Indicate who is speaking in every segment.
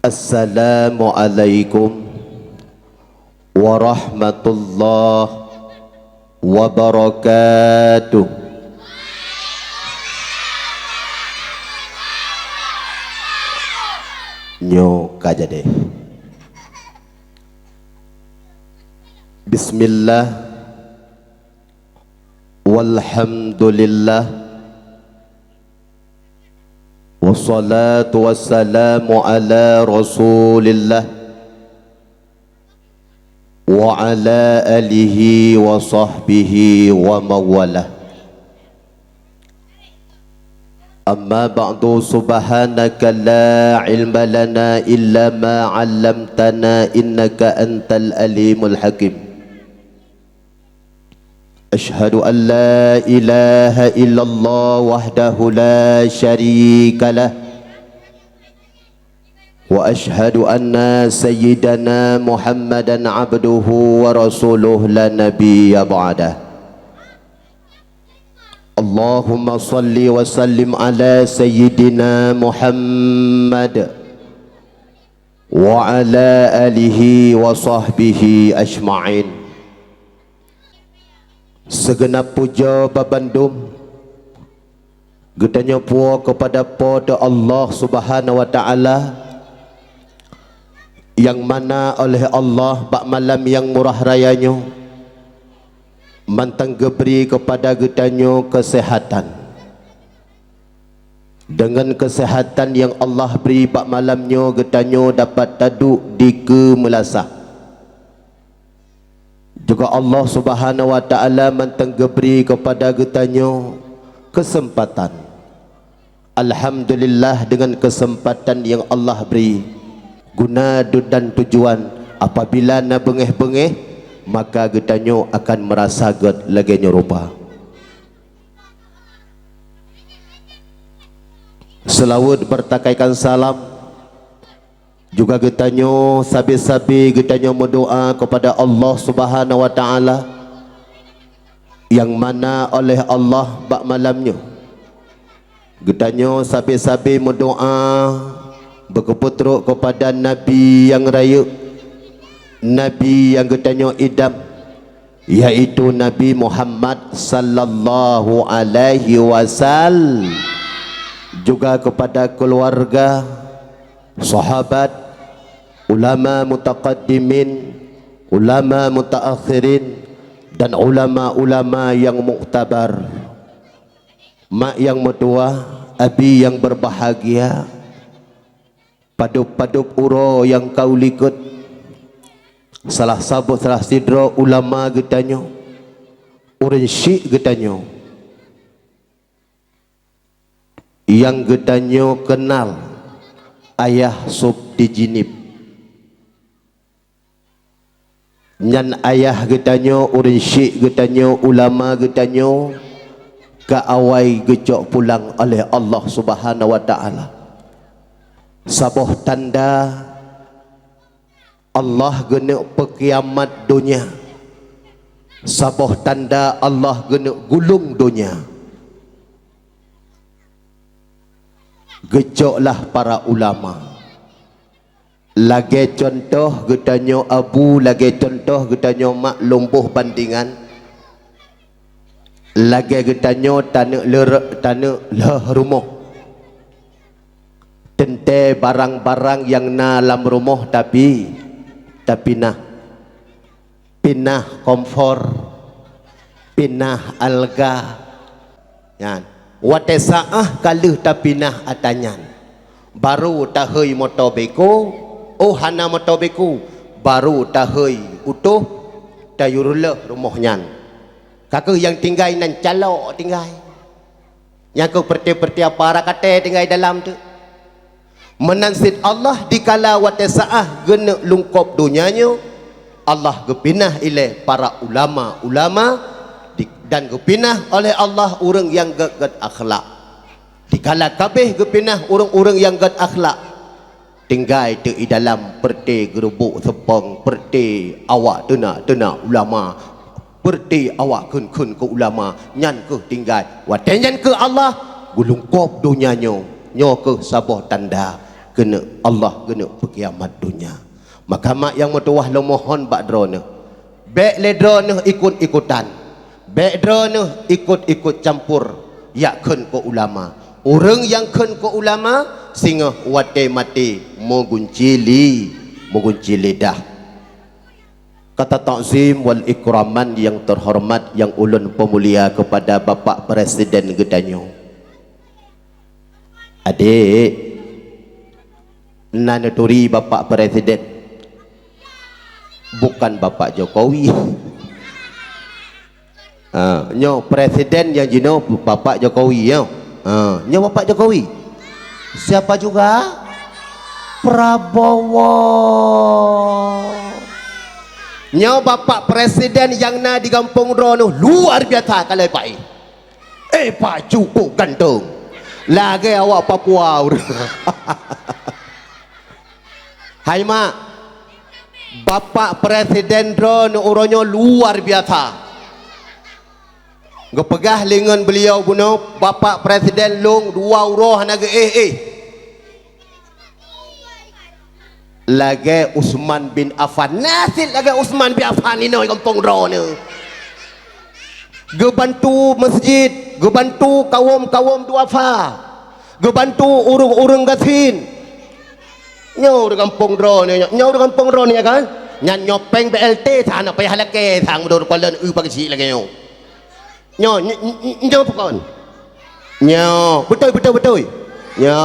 Speaker 1: Assalamualaikum warahmatullahi wabarakatuh. Nyo kaja deh. Bismillah walhamdulillah wassalatu wassalamu ala rasulillah wa ala alihi wa sahbihi wa mawalah. Amma ba'du, subhanaka la ilma lana illa ma 'allamtana innaka antal alimul hakim. Ashhadu an la ilaha illallah wahdahu la syarika lah wa ashhadu anna sayyidana Muhammadan abduhu wa rasuluh la nabiyya ba'dah. Allahumma salli wa sallim ala sayyidina Muhammad wa ala alihi wa sahbihi ajma'in. Segenap puja babandum getanya puas kepada pada Allah Subhanahu wa taala, yang mana oleh Allah bak malam yang murah rayanya mantang geberi kepada getanya kesehatan. Dengan kesehatan yang Allah beri bak malamnya, getanya dapat taduk di kemelasah. Juga Allah Subhanahu wa taala mantang geberi kepada getanya kesempatan. Alhamdulillah, dengan kesempatan yang Allah beri, guna dan tujuan apabila na bengeh-bengeh, maka getanya akan merasa get lagi rupa. Selawat bertakaikan salam juga getanya sabi-sabi getanya berdoa kepada Allah Subhanahu wa taala, yang mana oleh Allah bak malamnya getanya sabi-sabi berdoa berkeputruk kepada Nabi yang raya, Nabi yang getanya idam, yaitu Nabi Muhammad sallallahu alaihi wasallam, juga kepada keluarga, sahabat, ulama mutaqaddimin, ulama mutaakhirin, dan ulama-ulama yang muktabar. Mak yang mertua, abi yang berbahagia, padup-padup uro yang kau likut, salah sabut salah sidra ulama getanya, urang syik getanya, yang getanya kenal ayah sub dijinib, nyan ayah getanya, urang syik getanya, ulama getanya ka awai gecok pulang oleh Allah Subhanahu wa taala. Saboh tanda Allah gena pekiamat dunia, saboh tanda Allah gena gulung dunia. Gecoklah para ulama. Lagi contoh getanya abu, lagi contoh getanya mak lumbuh bandingan, lagi getanya tanah lah rumah, tente barang-barang yang na dalam rumah tapi nah pinah komfor, pinah alga, yan wate saah kaluh tapi nah atanyan baru tahoi motor beko, oh hana motor beko baru tahoi utuh tayurullah rumahnya. Kakak yang tinggal nan calok tinggal, yang kau perti-perti apa kata tinggal dalam tu. Menansid Allah dikala wate saah gena lungkop dunianya, Allah gepinah ileh para ulama-ulama dan gepinah oleh Allah orang yang gad akhlak. Dikala kabeh gepinah orang-orang yang gad akhlak, tinggal di dalam perti gerubuk sepong, perti awak tena ulama, perti awak kun ke ulama, nyan ke tinggal wate nyan ke Allah gulungkop dunianya, nyo ke sabah tanda kena Allah kena berkiamat dunia. Maka mak yang metuah lo mohon bak drone bek le drone ikut-ikutan, bek drone ikut-ikut campur yak ken ko ulama. Orang yang ken ko ulama singa wate mati mogunci lidah. Kata takzim wal ikraman yang terhormat yang ulun pemulia kepada Bapak Presiden Gedanyo. Adik nanaturi Bapak Presiden, bukan Bapak Jokowi. Nyo presiden yang jino Bapak Jokowi yo. Nyo Bapak Jokowi. Siapa juga? Prabowo. Nyo Bapak Presiden yang na di Kampung Rono luar biasa kalau Pak. Pak cukup ganteng. Lagi awak Papua. Hai mak, Bapak Presiden Rono uronyo luar biasa. Gepegah lengan beliau buno Bapak Presiden long dua uroh naga lagi Usman bin Affan nasil lagi Usman bin Affan ini Kampung Rono gebantu masjid, gebantu kaum duafa, gebantu urung gasin nyaw di Kampung Rono nyaw di Kampung Rono ya kan nyan nyopeng BLT sana payah lagi sang mudah kualan pagi lagi nyaw pukon nyaw betul ya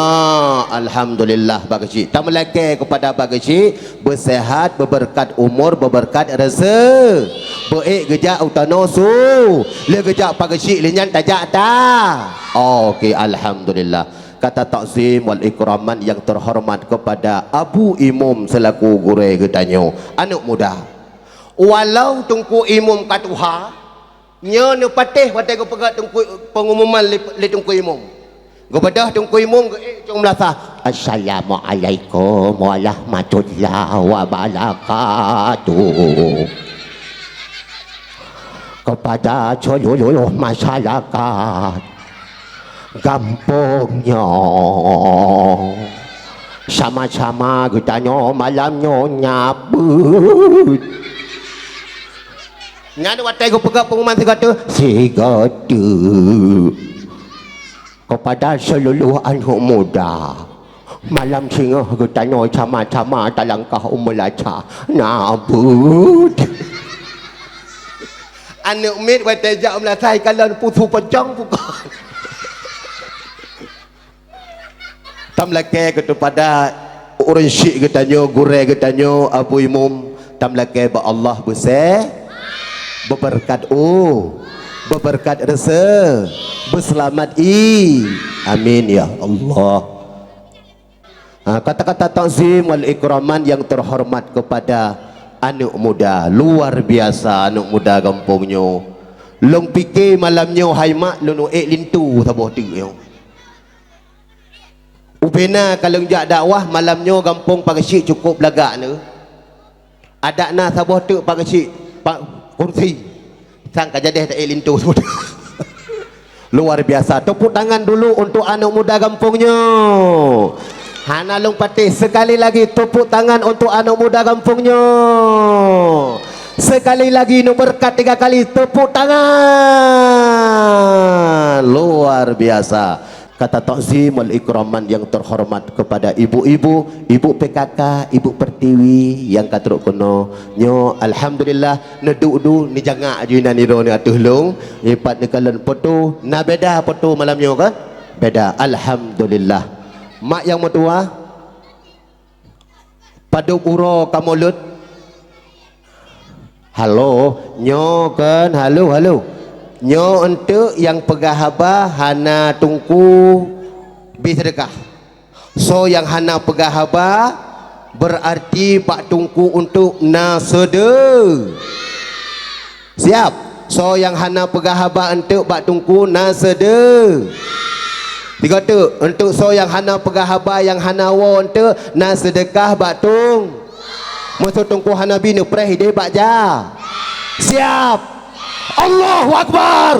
Speaker 1: alhamdulillah bagasi tak melaki kepada bagasi bersehat berberkat umur berberkat rezeki baik gejak utanosu le gejak bagasi lenyan tajak ta okey alhamdulillah. Kata takzim wal ikraman yang terhormat kepada Abu Imum selaku gure getanyo anak muda walau tungku imum katuha nya ne patih watai ko pegat tungku pengumuman le tungku imum gobedah tungku imum cung melasa assalamualaikum warahmatullahi wabarakatuh kepada seluruh masyarakat kampungnya sama-sama getanyo malamnya nyabut nyana watai ko pegat pengumuman sigatu kepada seluruh anak muda malam singa getanyo sama-sama talangkah umulaca nabut anak mit watai jak umulaca kalau putu pecong pukul tam laki kepada orang syik getanyo gure getanyo Abu Imum tam laki ba Allah besar berberkat berberkat rezeki berselamat amin ya Allah. Kata-kata takzim wal ikraman yang terhormat kepada anak muda luar biasa anak muda kampungnya long fikir malamnya hai mak lu lintu taboh tu yo ubena kalau jak dakwah malamnya kampung pagasik cukup lagak ne ada na saboh tu pagasik kursi sang kajadeh tak lintu luar biasa. Tepuk tangan dulu untuk anak muda kampungnya Hana Long Patih. Sekali lagi tepuk tangan untuk anak muda kampungnya. Sekali lagi nomor 3 kali tepuk tangan. Luar biasa. Kata takzim wal ikraman yang terhormat kepada ibu-ibu, ibu PKK, ibu Pertiwi yang katruk kono nyo alhamdulillah nedu ni jangak juina ni ro ni atuh long ipat ni kalen foto na beda foto malam nyo kan beda alhamdulillah. Mak yang metua padu uro kamulut halo nyo kan halo nyo untuk yang pegahaba hana tungku bisedekah. So yang hana pegahaba berarti pak tungku untuk nasede. Siap. So yang hana pegahaba untuk pak tungku nasede. Tiga tu untuk so yang hana pegahaba yang hana wo untuk nasedekah pak tung. Masuk tungku hana binu preh de pak ja. Siap. Allahu Akbar.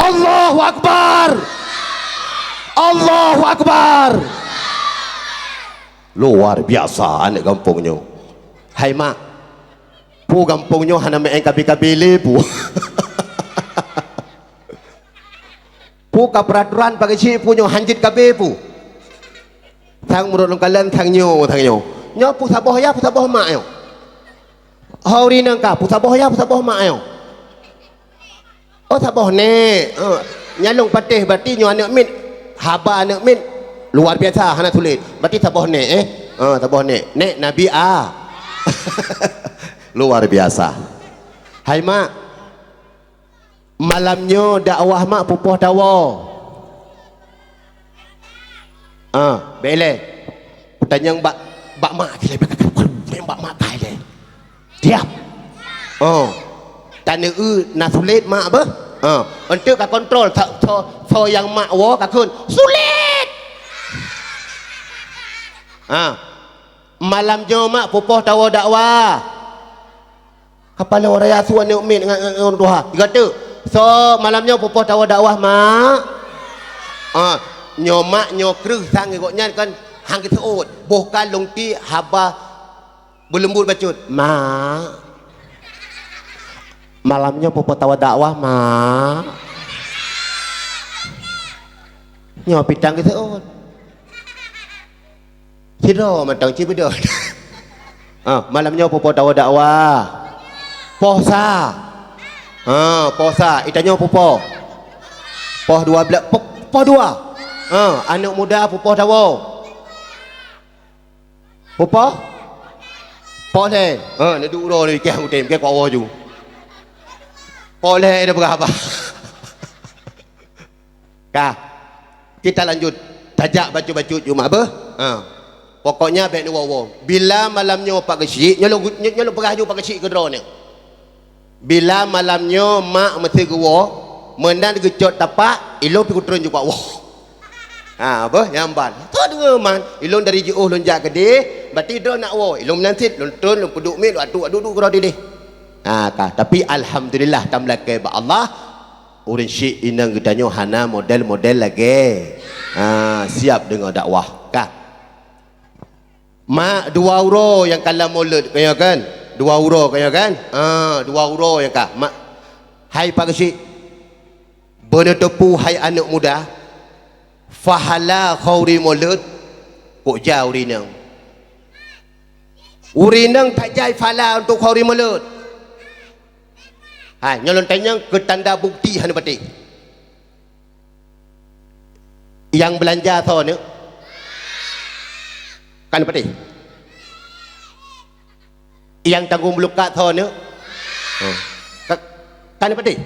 Speaker 1: Allahu Akbar. Allahu Akbar. luar biasa anak kampungnya. Hai mak, pu kampungnya hana main kabi-kabili pu. Pu ka peraturan pakai cik punya hanjit kabe pu. Thang menurut kalian thang nyo. Nyo pu saboh ya, pu saboh mak yo. Hari nang ka pu saboh ya, pu saboh mak yo. Oh saboh ne. Nyalung patih berarti nyo anak min. Haba anak min. Luar biasa hana tulis. Berarti saboh ne saboh ne. Nek Nabi A. Luar biasa. Hai mak, malamnya dakwah mak pupuh dawa. Bele. Tanya bak mak dia bak mak kai le. Diam. Tanya nak sulit mak apa? Untuk ka kontrol so yang mak wo ka kun. Sulit. Malamnya mak pupuh dawa dakwah. Kepala orang Yasuan ni umin dengan Tuhan. Dia kata, so malamnya pupuh dakwah dakwah mak. Nyomak nyokrih sang ikutnya kan hang kita ut. Bukan lungti haba berlembut bacut. Mak. Malamnya pupuh dakwah mak. Nyok pitang kita ut. Ciro matang cibedo. Malamnya pupuh dakwah. Posa. Posa. Itanya pupuh. Poh 12. Poh 2. Anak muda pupuh dawa. Pupuh? Poh le. Ni dulu ni keh utem keh kau ju. Poh le ada berapa? Kah. Kita lanjut. Tajak baca-baca cuma apa? Pokoknya baik ni wawo. Bila malamnya pak kecil, nyalung peraju pak kecil ke drone ni. Bila malamnya mak mesti gua, mendan gecot tapak, ilong pergi turun juga wah. Apa? Nyamban. Tu dua man. Ilong dari jauh lonjak ke dia, berarti dia nak wah. Ilong nansit, ilong turun, ilong peduk mil, aduk kau di. Tapi alhamdulillah tamlah ke Allah. Orang syik inang gedanya hana model-model lagi. Siap dengan dakwah. Mak 2 euro yang kalah mulut kaya kan? 2 euro kaya kan? 2 euro yang kah? Mak, hai pak kecil, benar tepu hai anak muda, fahala khauri mulut, kok jauh urinang. Urinang tak jai fahala untuk khauri mulut. Hai, nyolong tanya ke tanda bukti hana batik. Yang belanja tau ni. Kan pati yang tanggung melukat tho ni kan pati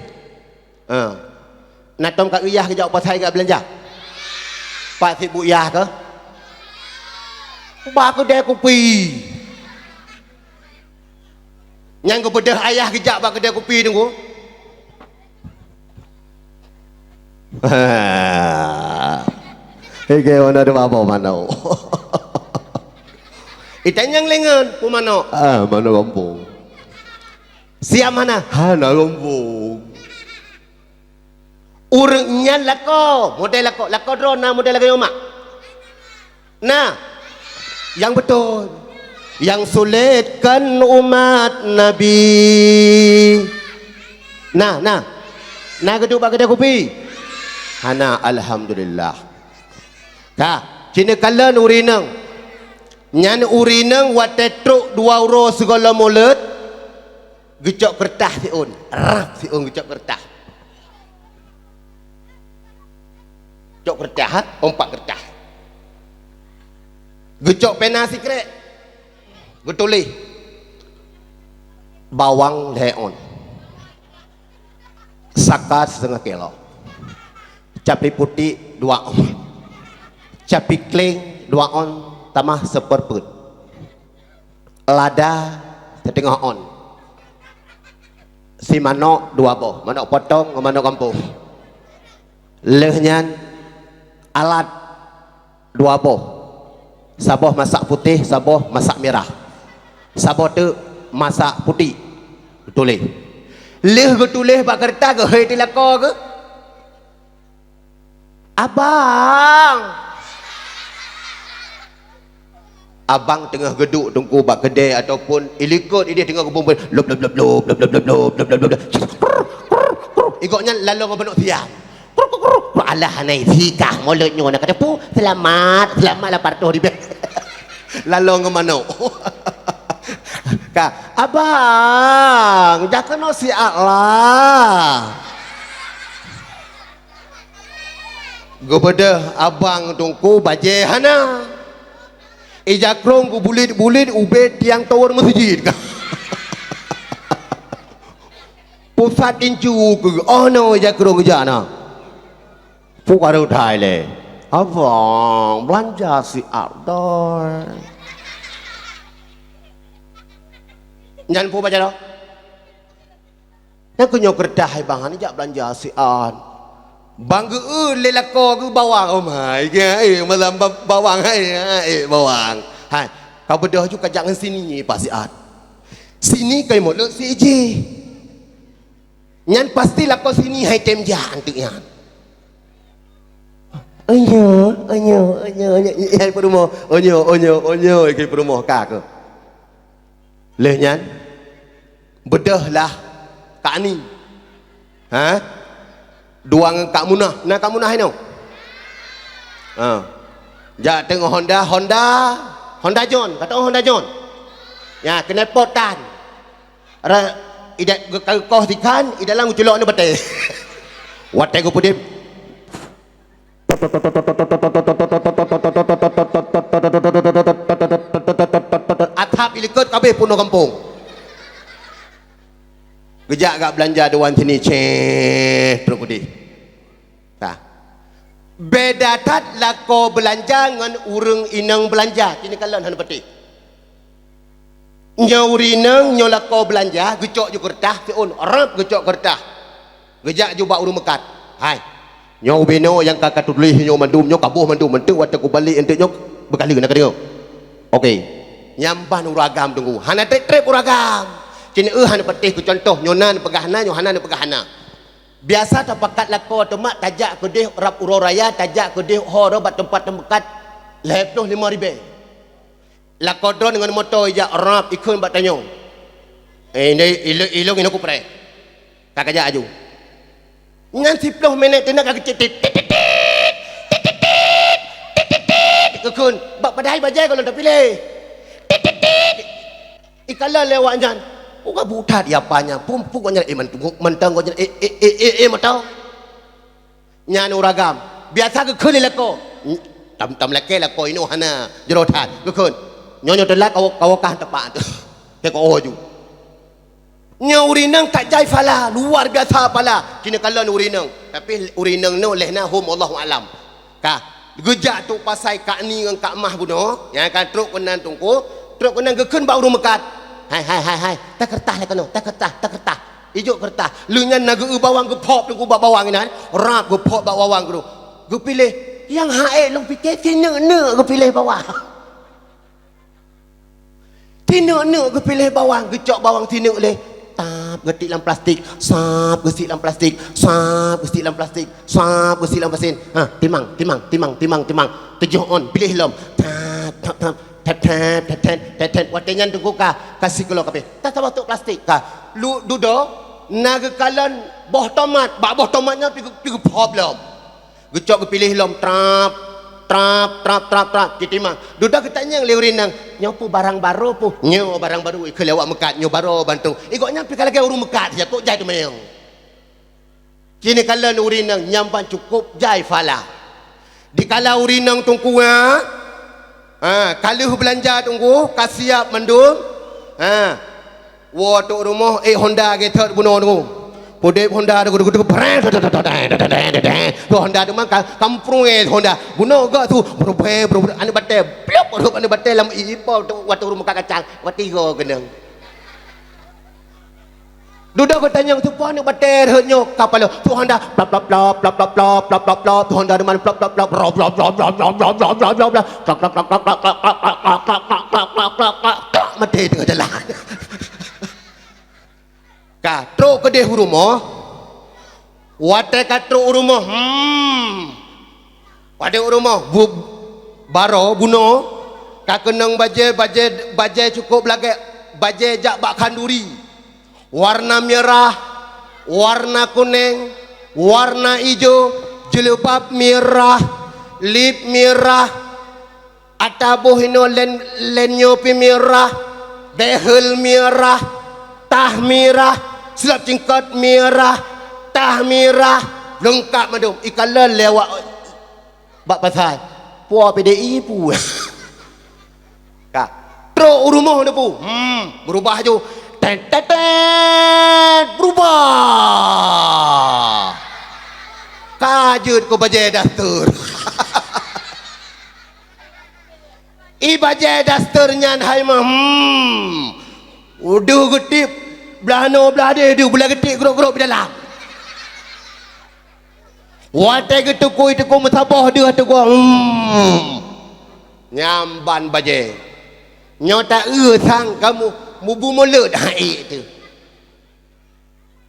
Speaker 1: nak tom kat uyah ke jauh pasal kat belanja pak sibuk uyah ke ba kedai kopi yang kepada ayah kejap ba kedai kopi tunggu hei mana ada apa mana itanyang lengan pu mano? Mana kampung. Siap mana? Hana kampung. Urangnya lako, model lako drone model lako mak. Nah, yang betul, yang sulitkan umat Nabi. Nah kedua kedai kopi. Hana alhamdulillah. Cina kala urinang. Nyan urinang watetruk 2 euro segala mulut gecok kertas siun rap siun gecok kertas ompak kertas gecok pena sikret getulih bawang leon sakat 1/2 kilo cabai putih 2 on cabai kling 2 on tambah 1 perput lada 1/2 on si manok 2 boh manok potong manok kampung lehnya alat 2 boh saboh masak putih saboh masak merah saboh tu masak putih betulih leh betulih bak kertas ke hei tilako ke abang abang tengah geduk tunggu bak kedai ataupun ilikut dia tengah kumpul lop lop lop lop lop lop lop lop lop lop lop ikutnya lalu ngebenuk tiang alah hanai sikah mulutnya nak kata pu selamat lah partuh di lalu ngemanuk ka abang jangan si Allah gobedah abang tungku baje hana ijakrong ku bulit-bulit ubed tiang tower masjid ka pusat incu ke oh no ijakrong jana pukaru thai abang belanja si outdoor jangan pu baca dah yang kunyo kerdah bang ni jak belanja si an bang lelako ke bawang oh my malam bawang bawang hai kau bedah juga jangan sini pak si an sini kai một lượng si ji nyan pasti lako sini hai tem jang tu yan onyo hai perumo onyo kai perumo ka ke leh nyan bedah lah kak ni ha duang kak munah nah kak munah ini ja tengok Honda John kata Honda John ya kena potan ara idak kau tikan idalang uculok ni betul watai ku pudip atap ilikut kabeh puno kampung gejak gak belanja dewan sini ceh terus putih nah beda tat lako belanja dengan urang inang belanja kini kalian hana peti nyau rinang nyau lako belanja gecok ju kertah seun rap gecok kertah gejak ju bak urang mekat hai nyau beno yang kakak tulis nyau mandum nyau kabuh mandum mentu wataku balik entuk nyau bekali kena kena okey nyamban uragam tunggu hana trep uragam kini hana petih ku contoh nyonan pegahana nyohana pegahana biasa tapakat lako temak tajak kedih rap uro raya tajak kedih horo bat tempat tempat leploh 5,000 lako drone dengan motor ijak rap ikun bat tanyo ini ilung ini ku pre tak ajak aju ngan 10 minit tenak kecil ikun bak padai bajai kalau dah pilih ikala lewat jan uga buta dia apanya pumpuk nya mentang nya matau nyan uragam biasa ke khul lako tam lake lako ino hana jerotan ke khul nyonyo telak kau kah tepak tu ke ko oju nyaurinang tak jai fala luar biasa pala kini kalau urinang tapi urinang no lehna hum Allahu alam ka gejak tu pasai kak ni dengan kak mah buno yang kan truk kenan tungku truk kenan ke khun bau mekat hai tak kertas lah kano tak kertas ijuk kertas lu nyan naga bawang ke pop tu ku bawang ni rap ke pop bawang tu ku pilih yang hae long fikir tina ku pilih bawang tina ku pilih bawang gecok bawang tina leh tap getik dalam plastik sap gesit dalam plastik sap gesit dalam plastik sap gesit dalam plastik timang tujuh on pilih lom tap tet watenya tunggu ka kasih kilo kape tak tahu tu plastik ka lu dudo naga kalan boh tomat boh tomatnya pigu problem gecok pilih lom trap kitimang duda ketanya leurinang nyopu barang baru pu nyo barang baru ke lewat mekat nyo baru bantu ikutnya pi kalau urung mekat ya kok jai tu meong kini kalan urinang nyampan cukup jai fala di kala urinang tungku kalau belanja tunggu kasiap mandum wo tu rumah Honda getot buno tunggu pode Honda tu brand tu Honda tu mah kampung Honda buno gak tu bro anu batel blok anu batel lam ipo tu waktu rumah kacang wati go geneng duda ko tanyang tu pon bater henyo kapal tu Honda plop tu Honda de man plop mati tengah jalan ka tro ke deh rumah wate ka tro rumah wate rumah bu baro buno Kak kenang baje cukup lagi. Baje jak bak kanduri. Warna merah, warna kuning, warna hijau, jilbab merah, lip merah, atabuh ino lenyo pi merah, behel merah, tah merah, silap cingkat merah, tah merah, lengkap madum. Ikala lewat bak pasal. Puan PDI pu. Kak, teruk rumah dia pu. Berubah je. Berubah. Kajut ko bajai dastur. I bajai dasturnya hai mah. Udah getip belano belade dia belah getip gerok-gerok di dalam. Watai getuku itu ko mesabah dia tu ko. Nyamban bajai. Nyota sang kamu mubu mulut hai itu.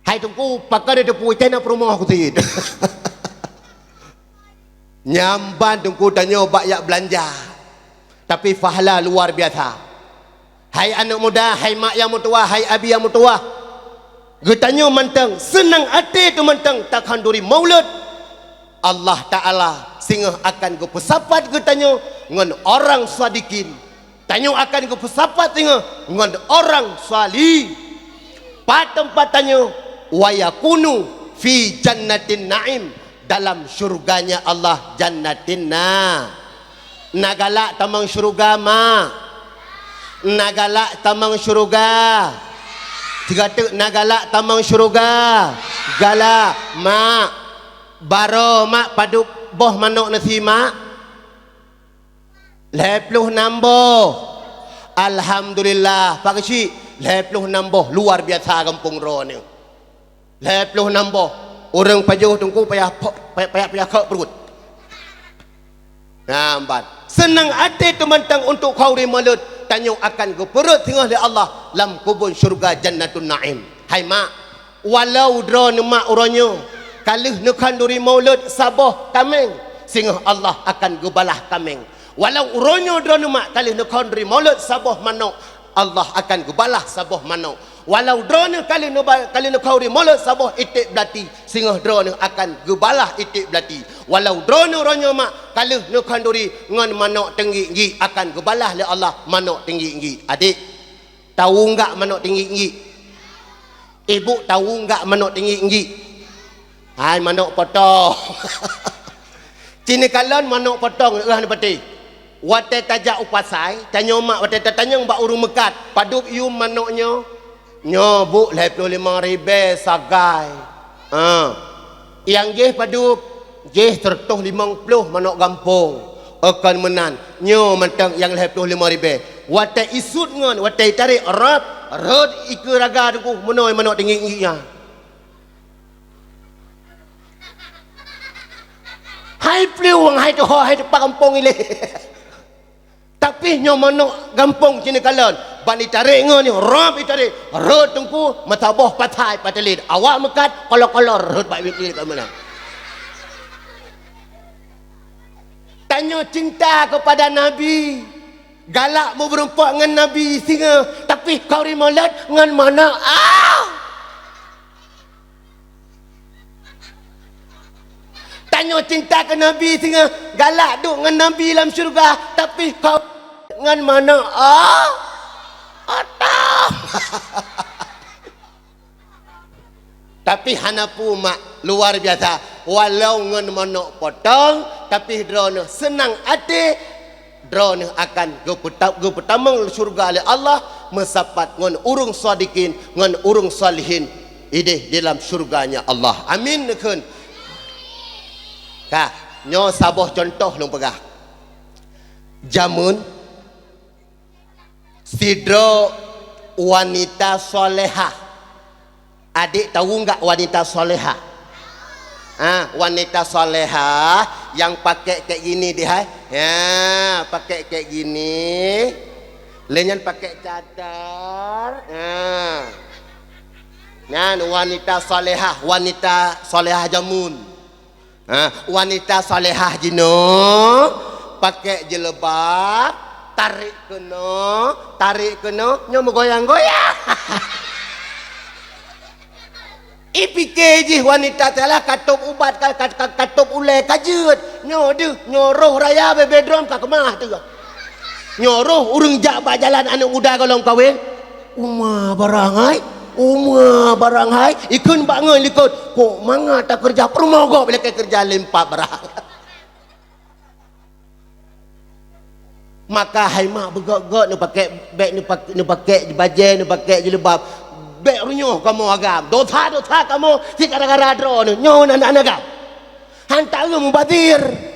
Speaker 1: Hai tungku pakar dia pu cina perumah aku tid. Nyamban tungku tanya banyak belanja. Tapi pahala luar biasa. Hai anak muda, hai mak yang mutua, hai abi yang mutua. Getanya mantang senang hati tu mantang takkan duri maulud. Allah Ta'ala sehingga akan ke pesapat getanya dengan orang sadikin. Tanya akan ke pesapat dengan orang salih. Pada tempat tanya wa yakunu fi jannatin naim, dalam syurganya Allah jannatin nagalak tamang syurga ma. Nagalak tamang syurga. Tiga tu nagalak tamang syurga. Gala ma baro mak padu boh manuk nasi mak. 56 boh. Alhamdulillah Pak Kecik 56 boh. Luar biasa kampung Ro ni 56 boh. Orang pajuh tunggu payah kek perut. Nampak senang hati teman-teman untuk kau rimalut. Tanya akan ke perut tengah oleh Allah lam kubun syurga jannatun naim. Hai mak, walau dra mak uranyo kalih nekan duri maulud sabah kameng sehingga Allah akan gebalah kameng. Walau uronyo drone mak kali nekon dri maulud sabah manok Allah akan gebalah sabah manok. Walau drone kali nekon dri maulud sabah itik belati sehingga drone akan gebalah itik belati. Walau drone uronyo mak kali nekon dri ngan manok tinggi nggi akan gebalah le Allah manok tinggi nggi. Adik tahu enggak manok tinggi nggi? Ibu tahu enggak manok tinggi nggi? Hai manok potong. Cini kalon manok potong ni pati. Wate tajak upasai tanya mak wate tanya mbak urung mekat paduk you manuknya nyo bu 55 ribu sagai yang jeh paduk jeh tertuh 50 manuk gampung akan menan nyo mantang yang 55 ribu wate isut ngon wate tarik rot iku raga duku menoi manuk tinggi-tingginya. Hai pliu hai tu hai tu pak kampung ile. Tapi nyo manuk gampung cina kalon bani tarik ngo ni rap tarik rot tungku matabah patai patelid awak mekat kolor rot baik wit kat mana. Tanya cinta kepada Nabi galak mau berempat dengan Nabi singa tapi kau rimalat dengan mana Tanya cinta ke Nabi singa galak duk dengan Nabi dalam syurga tapi kau dengan mana tapi hanapu mak luar biasa walau ngan manuk potong tapi drone senang hati drone akan ge pertama syurga oleh Allah mesapat ngan urung sadikin ngan urung salihin idih dalam syurganya Allah. Amin nekun. Kah nyo sabah contoh long pegah jamun sidro wanita solehah. Adik tahu enggak wanita solehah? Wanita solehah yang pakai kayak gini dia, ya pakai kayak gini, lenyan pakai cadar, nah wanita solehah jamun, wanita solehah jino pakai jilbab tarik kena, nyo goyang-goyang. Ipikir je wanita salah katup ubat katup ulai kajut. Nyoroh raya bedroom ka kemah tu. Nyoroh urang jak bak jalan anak muda kalau kahwin. Umah barang hai ikun bak ngoi likut. Kok manga tak kerja permogok bila kerja lempak barang. Maka hai mak begok-gok nu pakai beg nu pakai baju nu pakai jilbab. Beg runyo kamu agam. Dosa kamu si gara-gara dro nu. Nyo anak-anak agam. Hantar mubazir.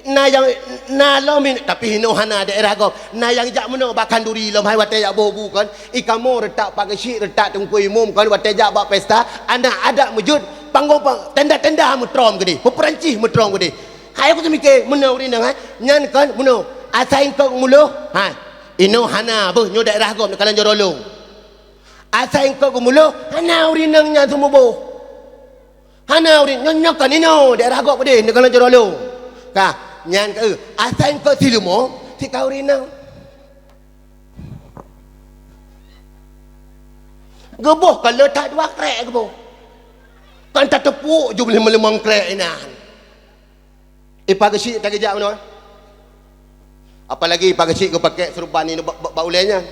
Speaker 1: Na yang na lomin tapi hino hana daerah gop. Na yang jak meno bakan duri lom hai wate jak bobu kan. Ikamu retak pakai syik retak tengkui umum kan wate jak bak pesta. Anak ada mujud panggung tenda-tenda mutrom gede. Peperancis mutrom gede. Hai aku tu mikir meno uri nang hai. Nyan kan meno asain kau mulu. Ha. Ino hana bu nyo daerah gop nak kalan jorolong. Asain kau mulu hana uri nang nya semua bu. Hana uri nyak kan ino daerah gop gede nak kalan jorolong. Ka nyan ke asain kau silumo si kau rinang geboh kalau tak dua krek geboh kan tak tepuk je boleh melemang krek inan ipag si tak kejap mana apalagi ipag si kau pakai serupan ni bau lenya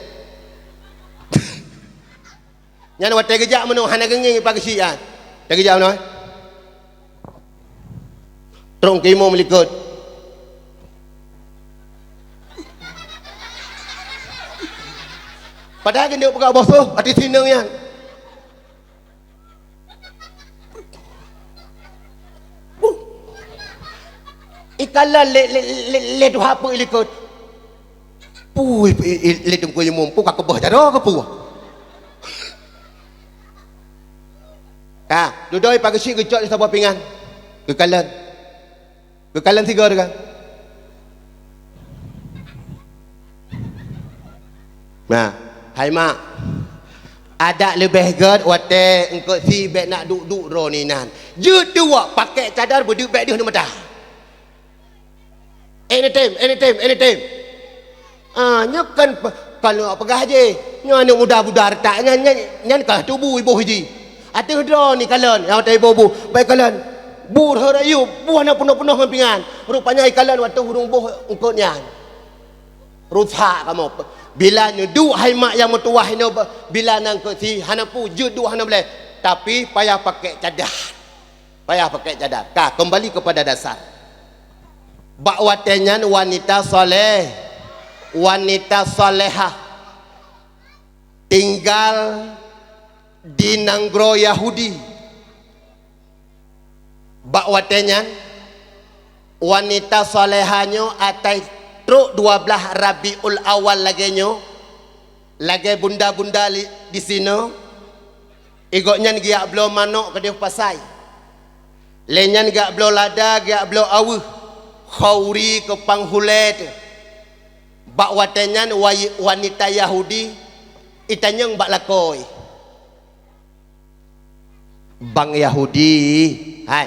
Speaker 1: nyan wat kejap mana hana genging ipag si ah tak kejap mana trong kimo melikut padahal kena pegawai bos tu hati sinang yang ikalah le tu apa ilikut pui le tungku yang mumpu kak kebah jaro ke pu ka dudoi pagi si gecok di sabah pingan kekalan tiga kan nah hai mak ada lebih gad wate engkau si bek nak duk ro ni nan je dua pakai cadar berduk bek dia ni mata anytime nyakan kalau apa gaje nyo anak muda budar tak nyan kah tubuh ibu hiji ate ro ni kalan yang tai ibu baik kalan bur harayu buah nak penuh hampingan rupanya ikalan waktu hurung buh engkau nyan rusak kamu bila nyu hai mak yang metuah ini bila nang ke si hana pu je du hana boleh tapi payah pakai cadar ka kembali kepada dasar bak watenyan wanita solehah tinggal di nanggro Yahudi bak watenyan wanita solehanyo atai truk 12 Rabiul Awal lagi bunda-bunda di sini igoknya giak belum manok ke dia pasai lenyan giak belum lada giak belum awuh khauri ke panghulet bak watenyan wanita Yahudi itanyang bak lakoi bang Yahudi hai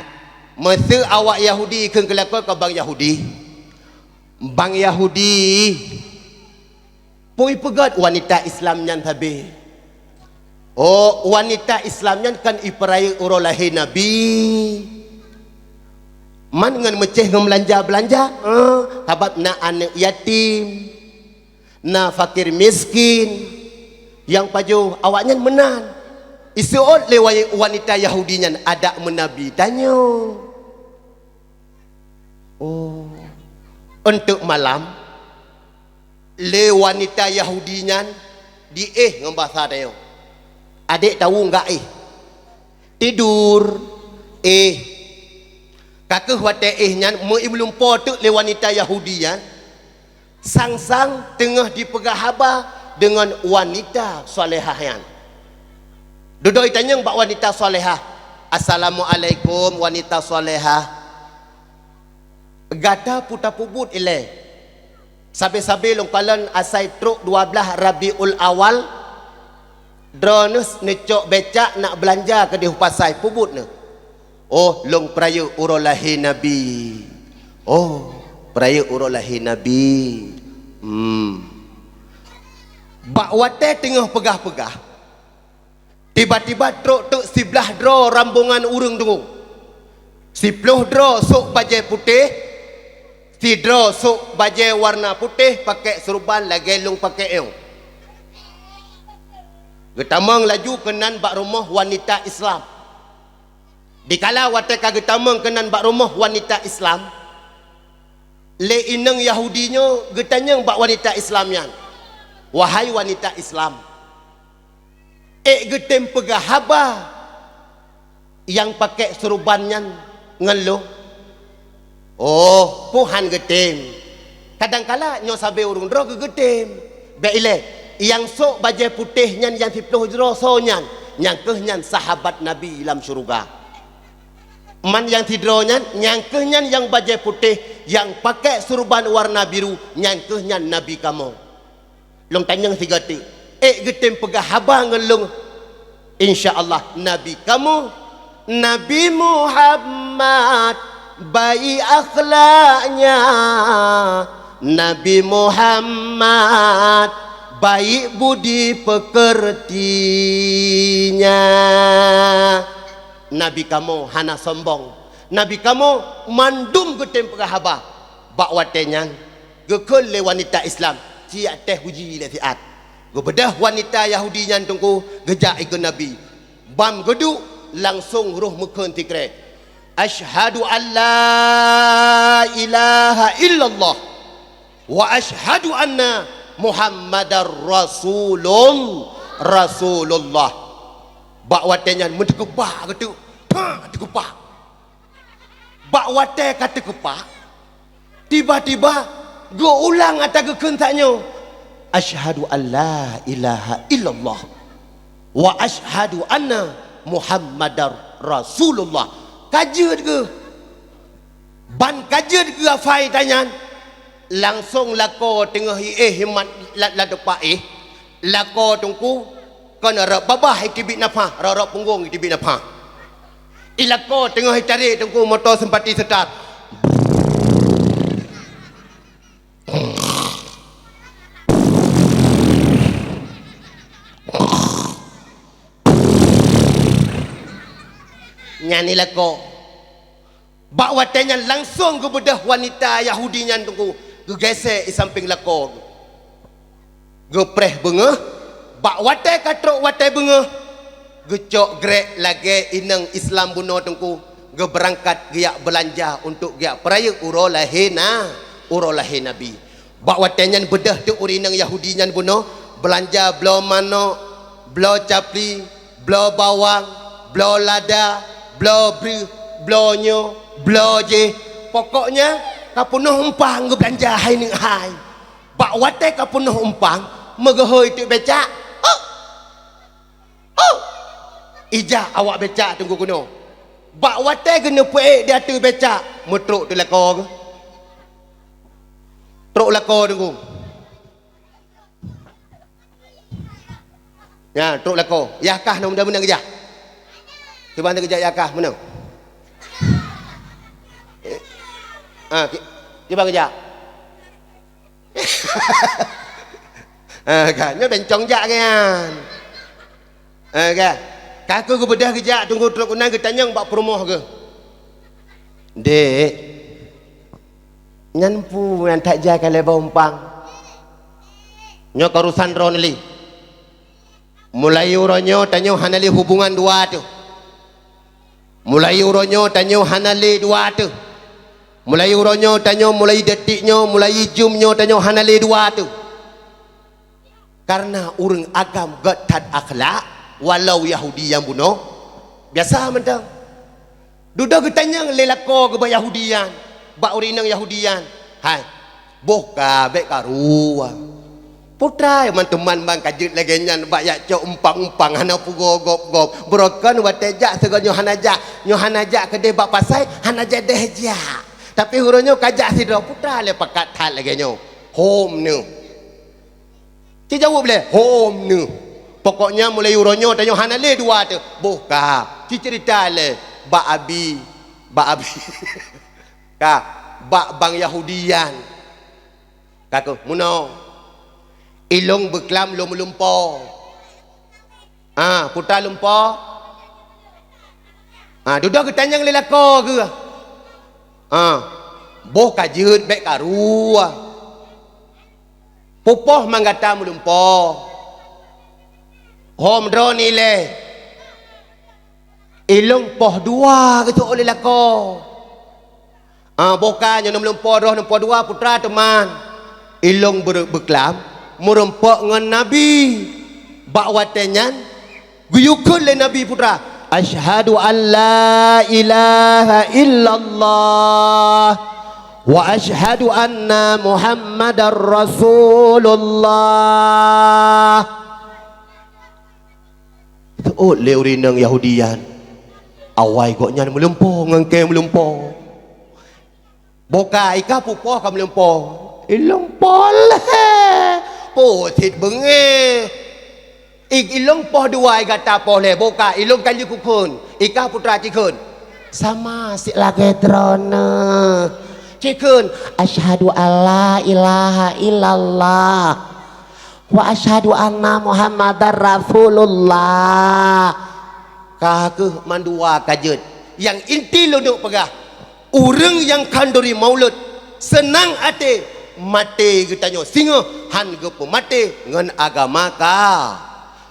Speaker 1: mesti awak Yahudi ke kelakoi ke bang Yahudi bang Yahudi pui pegat wanita Islam nyan tabe oh wanita Islam nyan kan iperai urolahi Nabi man ngan meceh ngam belanja habab na anak yatim na fakir miskin yang paju awaknya menan isuot le wanita Yahudi nyan ada menabi tanyo oh untuk malam le wanita Yahudinya di ngembasa tayo adik tahu enggak tidur kakeh wate nya belum potuk le wanita Yahudinya sang-sang tengah dipegahaba dengan wanita solehah duduk tanya bak wanita solehah assalamualaikum wanita solehah gada puta pubut ile sabe-sabe long kalan asai truk 12 Rabiul Awal drones necok becak nak belanja ke di pasai pubut ne oh long peraya urolahi Nabi oh peraya urolahi Nabi Bak wate tengah pegah-pegah. Tiba-tiba truk tuk sebelah dro rambungan urung tunggu. 10 dro sok bajai putih. Si dro sok bajai warna putih pakai serban lagi lung pakai eo. Getamang laju kenan bak rumah wanita Islam. Dikala wate ka getamang kenan bak rumah wanita Islam. Le ineng Yahudinya getanyang bak wanita Islamnya. Wahai wanita Islam, getem pegah haba yang pakai serbannya ngeluh. Oh, puhan getem. Kadang-kala nyo sabe urung dro getem. Baile, yang sok bajai putihnya yang 10 dro sonyan, yang kehnyan sahabat Nabi dalam syurga. Man yang tidronya, yang kehnyan yang bajai putih, yang pakai serban warna biru, yang kehnyan Nabi kamu. Long tanyang tiga tu. Getem pegah haba ngelung. InsyaAllah Nabi kamu, Nabi Muhammad baik akhlaknya, Nabi Muhammad baik budi pekertinya. Nabi kamu hana sombong, Nabi kamu mandum getem pegah haba. Bak watenya gekul le wanita Islam siap teh uji le siat. Gebedah wanita Yahudi nyan tungku gejak ikut Nabi. Bam geduk langsung ruh mukun tikre. Asyhadu an la ilaha illallah wa asyhadu anna Muhammadar Rasulullah. Bak watenya mentekepah geduk. Ha tekepah. Bak wate kata kepah. Tiba-tiba go ulang atas kekentaknya. Asyhadu an la ilaha illallah wa asyhadu anna Muhammadar Rasulullah. Kajut ke? Ban kajut ke afai tanya. Langsung lako tengah himat la depa lako tungku kana ra babah itibit nafah ra punggung itibit nafah. Ilako tengah cari tungku motor sempati start. Nyani lako bak watenya langsung ke bedah wanita Yahudi nyan tunggu gegesek di samping lako gepreh bengeh bak wate katrok wate bengeh gecok grek lagi inang Islam buno tunggu ge berangkat giak belanja untuk giak peraya urolahena Nabi. Bak watenya bedah tu urinang Yahudi nyan buno belanja blo mano blo capli blo bawang blo lada blo bri, blo nyo, blo je. Pokoknya kapunuh umpang ke belanja hai ning hai. Bak wate kapunuh umpang megehoi tu becak. Oh. Ija awak becak tunggu kuno. Bak wate kena puek dia tu becak. Mutruk tu lako ke. Truk lako tunggu. Ya, truk lako. Yakah nak mudah-mudah kejap. Cuba anda kejap yakah mana? Cuba kejap. Kan, ni bencong jak kan. Kan. Kaku ke bedah kejap tunggu truk kunang ke tanyang bak perumoh ke. Dek. Nyanpu yang tak jaga lebar umpang. Nyo karusan ronli. Mulai uronyo tanyo hanali hubungan dua tu. Mulai uronyo tanyo hanale dua tu. Mulai uronyo tanyo mulai detiknyo mulai jumnyo tanyo hanale dua tu. Karena urang agam gatat akhlak walau Yahudi yang bunuh. Biasa mentang. Duduk ketanyang lelako ke ba Yahudian. Ba urinang Yahudian. Hai. Boka bek karuah. Putra teman-teman bang kajut lagi nyan bayak cok umpang-umpang hana pugo gop-gop broken watejak segonyo hanajak ke debak pasai hanajak dehjak tapi huronyo kajak sidro putra le pakat tal lagi nyo home nu ci jawab le home nu pokoknya mulai huronyo tanyo hanale dua tu buka ci cerita le ba abi ka bak bang Yahudian Kaku muno ilong beklam lumpo putar lumpo duduk ke tanyang lelako ke boh kajut baik karu pupoh manggata lumpo hom drone ile ilong poh dua gitu oleh lelako bukannya lumpo roh lumpo dua putra teman ilong beklam merempok dengan Nabi bakwatannya guyukun le Nabi putra asyhadu an la ilaha illallah wa asyhadu anna muhammadar rasulullah itu le urinang Yahudian awai goknya melempo ngangke melempo boka ika pupoh ka melempo ilong poleh potit benge ilong poh dua gata poleh boka ilong kan jukun ika putra cikun sama si lagi drone cikun asyhadu alla ilaha illallah wa asyhadu anna muhammadar rasulullah kah mandua kajet yang inti lunduk pegah urang yang kanduri maulud senang hati mati getanyo singa han ge pemati ngan agama ka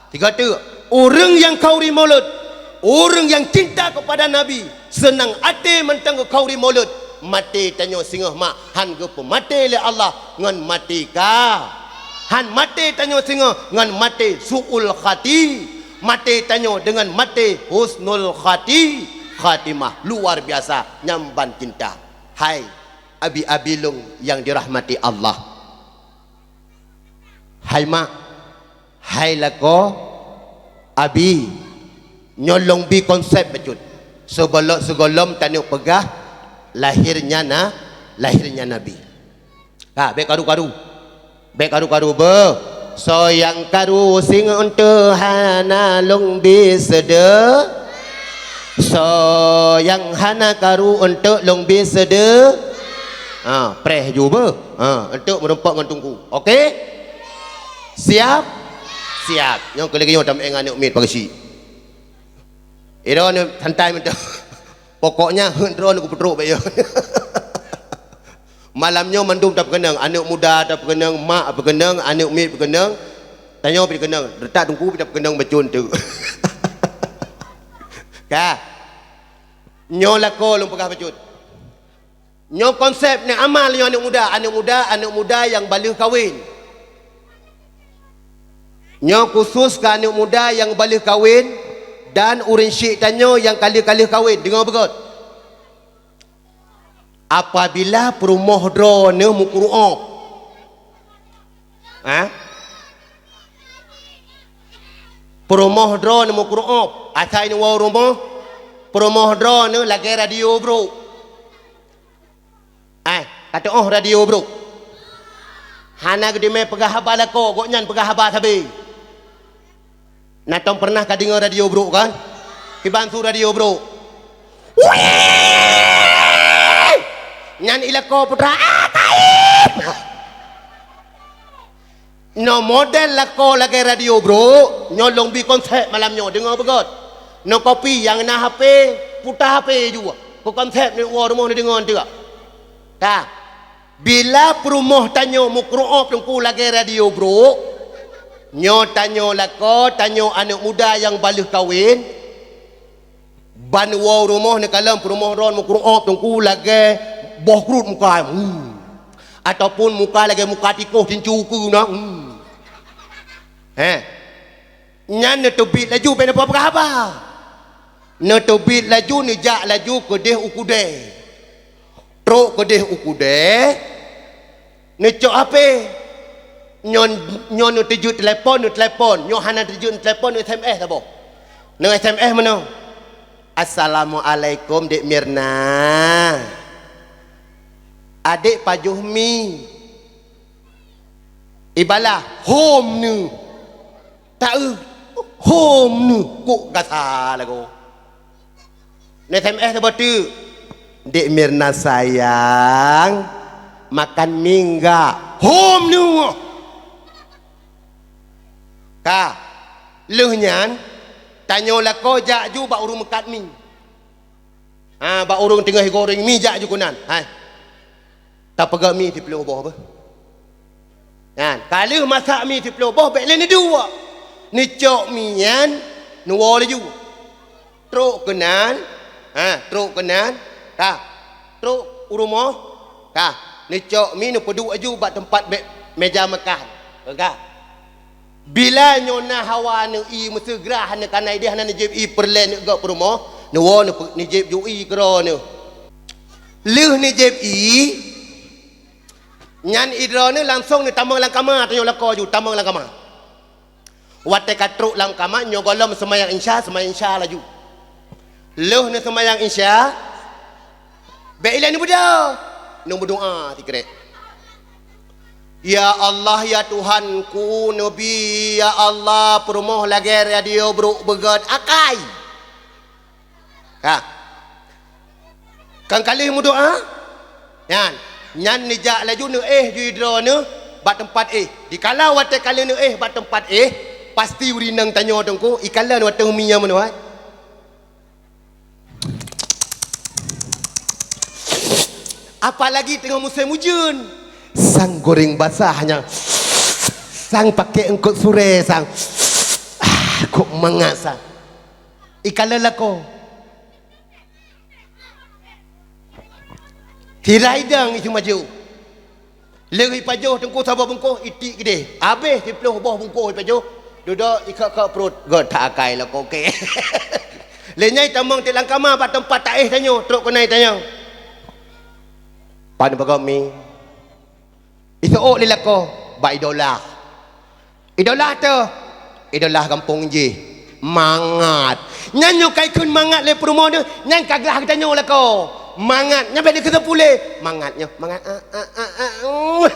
Speaker 1: tiga tu orang yang kauri maulud orang yang cinta kepada Nabi senang hati mentang kauri maulud mati tanyo singa mak han ge pemati le Allah ngan mati ka han mati tanyo singa ngan mati suul khati mati tanyo dengan mati husnul khati khatimah luar biasa nyamban cinta hai abi-abi long yang dirahmati Allah hai mak hai lako abi nyolong bi konsep becut segolom tanuk pegah lahirnya Nabi be karu-karu be so yang karu sing untuk hana long bi sede so yang hana karu untuk long bi sede preh juga untuk merempak dengan tungku okey siap yang kelagi yang tamai dengan umit pagi iron santai mentah pokoknya hendron aku petruk bayo malamnya mandum tak kenang anak muda tak kenang mak apa kenang anak umit kenang tanya apa kenang retak tungku tak kenang bacun tu ka nyolako lumpah bacun nyo konsep ni amal yang anak muda yang balik kahwin nyo khusus ke anak muda yang balik kahwin dan urin syik tanyo yang kali-kali kahwin dengar begot apabila perumoh drone mukru'op perumoh drone mukru'op asal ni wau rumah perumoh drone lagi radio bro kata radio bro hana gede me pegah haba lako goknyan pegah haba sabi natong pernah ka dengar radio bro kan kibantu radio bro nyan ilako putra taib no model lako lagi radio bro nyolong bi konsep malamnya dengar begot no kopi yang na HP putar HP juga ko konsep ni war rumah ni dengar tu tak bila perumoh tanyo mukru'op tungku lagi radio bro nyo tanyo lako tanyo anak muda yang balik kahwin ban wow rumah ni kalam perumoh ron mukru'op tungku lagi boh krut muka ataupun muka lagi muka tikoh tincu ku na nyan ne tobit laju ben apa ne tobit laju ni jak laju kedeh ukude truk kedeh ukude necok apa nyon tuju telefon nyo hana tuju telefon SMS apa nang SMS mana assalamualaikum dek Mirna adik Pak Juhmi ibalah home ni tak home ni kok kata lagu ni SMS apa tu Dek Mirna sayang makan mie enggak
Speaker 2: hôm nữa ka lehnya tanya lah ko jak ju ba urung mekat mi ba urung tengah goreng mi jak ju kunan hai tak pegak mi 10 boh apa kan kalau masak mi 10 boh baik lain dua ni cok mi yan nuwa le ju truk kenan truk kenan ka truk urumo ka ni cok mi nu pedu aju ba tempat meja makan ka bila nyona hawa ne i mesegrah ne kanai dia ne jeb i perlen gak perumo ne wo ne jeb ju i kro ne leh ne jeb i nyan idro ne langsung ne tamang lang kama tanyo lako ju tamang lang kama wate katruk lang kama nyogolom semayang insya laju leh ne semayang insya be ila ni buda nu berdoa tikrek Ya Allah ya Tuhanku Nabi ya Allah perumoh lager ya dia beruk begad akai kan kali mu doa nyan nijak laju ne ju idro ne bat tempat dikala wate kali ne bat tempat pasti urinang tanyo tengku ikala ne wate minya mana apalagi tengah musim hujan sang goreng basahnya sang pakai engkau sure sang kok mengasah ikan lelako tirai dang itu maju lagi pajuh tengku sabah bungkuh itik gede habis 10 boh bungkuh pajuh duduk ikat ke perut god tak akai lah kok okey lenyai tamang telang kama bat tempat tak tanyo truk kenai tanyo pan bagami itu lelako ba idola tu idola kampung je mangat nyanyo kai kun mangat le promo dia nyan kaglah kita nyo lako mangat nyampe dia kesepule mangatnya mangat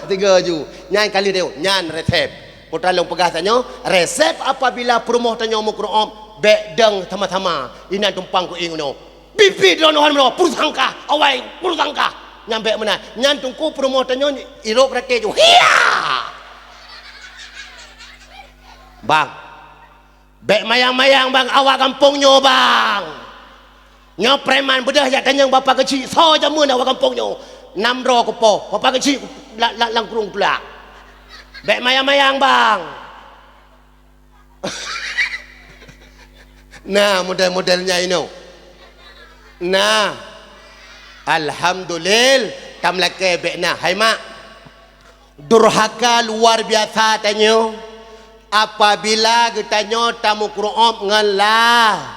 Speaker 2: tiga ju nyan kali dia nyan resep putra long pegah tanyo resep apabila promo tanyo mu Quran bedang sama-sama ina tumpang ku ingono pipi donohan meno pursangka awai pursangka nyampe mana nyan tungku promotannya irok rake ju hiya bang bek mayang-mayang bang awak kampungnya bang nyo preman bedah ya tanyang bapak kecil so jamun awak kampungnya 6 ro kepo bapak kecil lang kurung pula bek mayang-mayang bang nah model-modelnya ini nah alhamdulillah tamlake bekna hai mak durhaka luar biasa tanyo apabila getanyo tamu Quran ngalah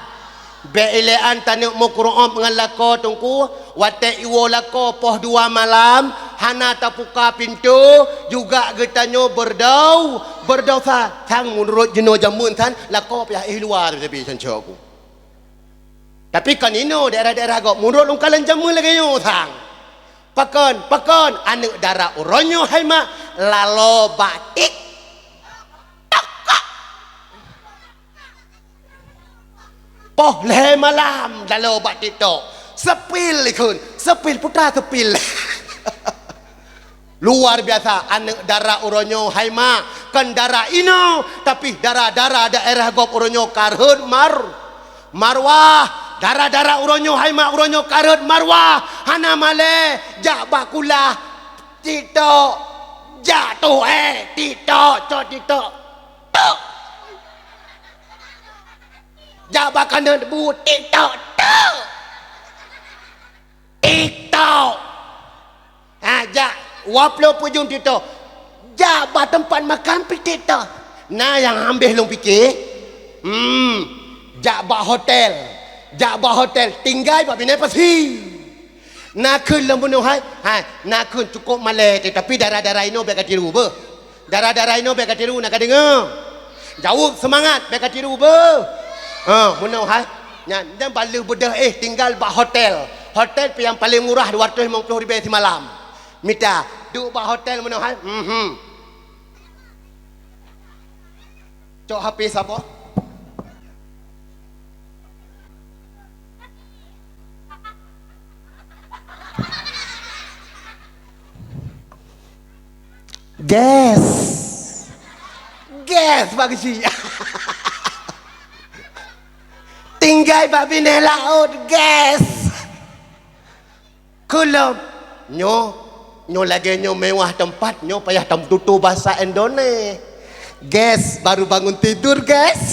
Speaker 2: beilean tanyo mu Quran ngalako tungku wate iwo lako poh 2 malam hana tapuka pintu juga getanyo berdau sa sang menurut jeno jamun san lako pihak luar tapi sancoku tapi kan ino daerah-daerah gok menurut lungkalan jamu lagi yo sang pakon anak darah uronyo hai mak lalo batik poh le malam lalo batik to sepil ikun sepil putra sepil luar biasa anak darah uronyo hai mak kan darah ino tapi darah-darah daerah gok uronyo karhun marwah darah-darah uronyo hai mak uronyo karut marwah hana male jak bakulah tito jatuh tito tito jak bakan debu tito jak waplo pujung tito jak ba tempat makan tito nah yang ambil long fikir jak ba hotel Jabah hotel tinggal pak bina pasti nak kun lembunuh hai nak kun cukup malai tapi darah-darah ino beka tiru be darah-darah ino beka tiru nak dengar jauh semangat beka tiru be munuh hai dan balu bedah tinggal pak hotel yang paling murah 250,000 semalam mita duk pak hotel munuh hai cok HP siapa
Speaker 1: gas.
Speaker 2: Gas bagi si. Tinggal babi ni laut gas. Kulum nyo lagi nyo mewah tempat nyo payah tutu bahasa Indonesia. Gas baru bangun tidur gas.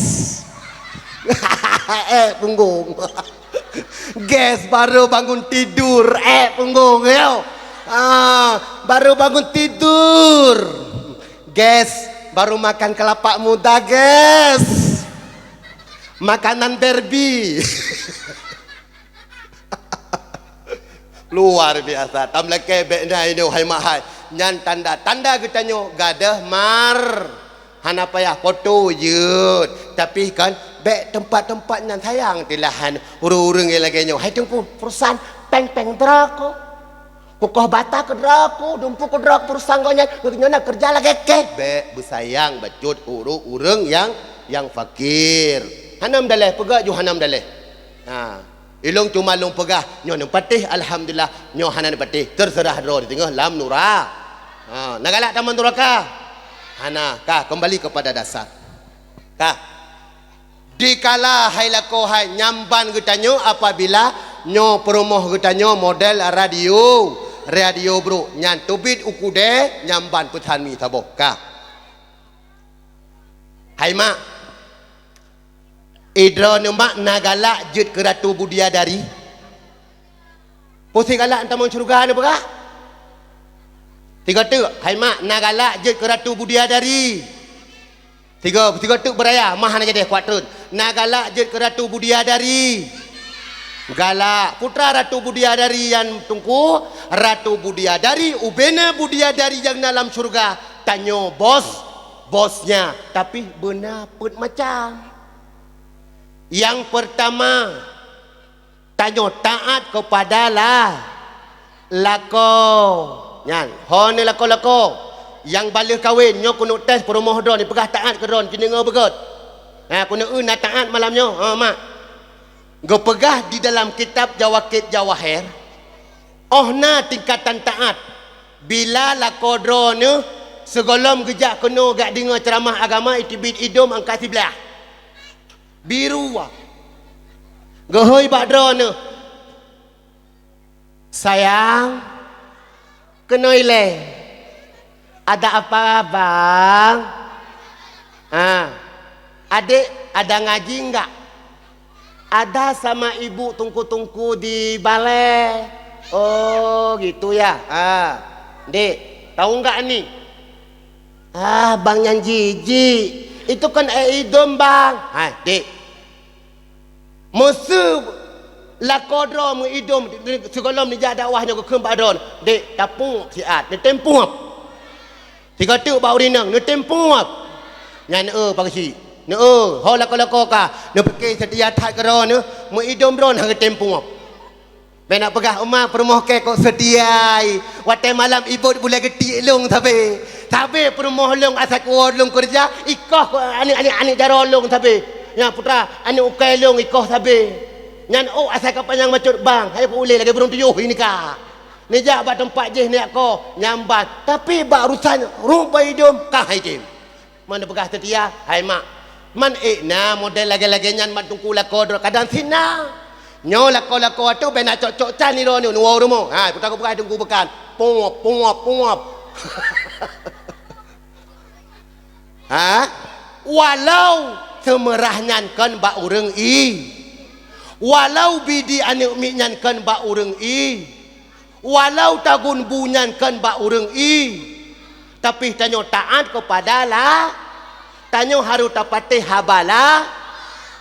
Speaker 2: Punggung. Gas baru bangun tidur. Punggung yo. Baru bangun tidur. Gas baru makan kelapa muda gas. Makanan Barbie. Luar biasa. Tamlah kebek na ini hai mahal. Nyan tanda kita nyo gadah mar. Hana payah foto je. Tapi kan bek tempat-tempat nan sayang tilahan urung-urung lagi nyo. Hai tunggu perusahaan peng-peng drako. Kukoh bata ke drako, dumpu ke drako perusahaan kau nyan kerja lagi ke. Bek bersayang bacut urung-urung yang fakir. Hanam daleh pegak ju hanam daleh. Ilung cuma long pegah nyo patih alhamdulillah nyo hanan patih terserah ro di tengah lam nura. Nagalak taman duraka. Hana kah kembali kepada dasar. Kah dikala hai lako hai nyamban kita nyo apabila nyo perumoh kita nyo model radio bro nyan tubit ukude nyamban putan mi tabok kah. Hai mak idra mak nagalak jut ke Ratu Budiadari. Pusing galak entah mau syurga ni berkah. Tiga tu, hai mak nagalak jut ke Ratu Budiadari. Tiga tu beraya, mah nak jadi kuat terus. Nagalak jut ke Ratu Budiadari. Galak putra Ratu Budiadari yang tungku Ratu Budiadari ubena Budiadari yang dalam syurga. Tanyo bosnya, tapi benar pun macam. Yang pertama tanyo taat kepada lako nyan ho ni lako yang balik kahwin nyo kuno tes perumoh don ni pegah taat ke don kini ngo begot kuno nak taat malamnyo mak go pegah di dalam kitab Jawakit Jawahir na tingkatan taat bila lako don ni segolom gejak kuno gak dengar ceramah agama itibit idom angka 11 biru gohoi badro ni sayang kenoile ada apa bang? Adik ada ngaji enggak? Ada sama ibu tungku-tungku di balai. Oh gitu ya. Dek tahu enggak nih? Bang yang jijik itu kan idom bang. Dek musuh lakodro mengidom sekolom ni jah dakwahnya ke kembadon dek tapung siat ni tempuap tiga tu bau rinang ni tempuap nyan pagsi ni ho lako ka ni pakai setia tak kero ni mengidom ron hang tempuap ben nak pegah umah perumoh ke kok sediai watai malam ibu boleh getik long tapi perumoh long asal kuat long kerja ikoh anik darolong tapi ya putra anik ukai long ikoh tapi nyan asal kapanyang macut bang hai boleh lagi burung tuyuh ini kah ni jak ba tempat je ni aku nyambat tapi ba urusan rupa hidung kah hai tim mana pegah setia hai mak man na model lagi nyan mat tungku lako kadang sina nyo lako tu ben nak cocok can ni ro ni nuo rumo putra aku pegah tungku bekan pungup walau semerah nyan kan ba urang walau bidi anik minyankan ba urang walau tagun bunyankan ba urang tapi tanyo taat kepada tanyo harus tapate habala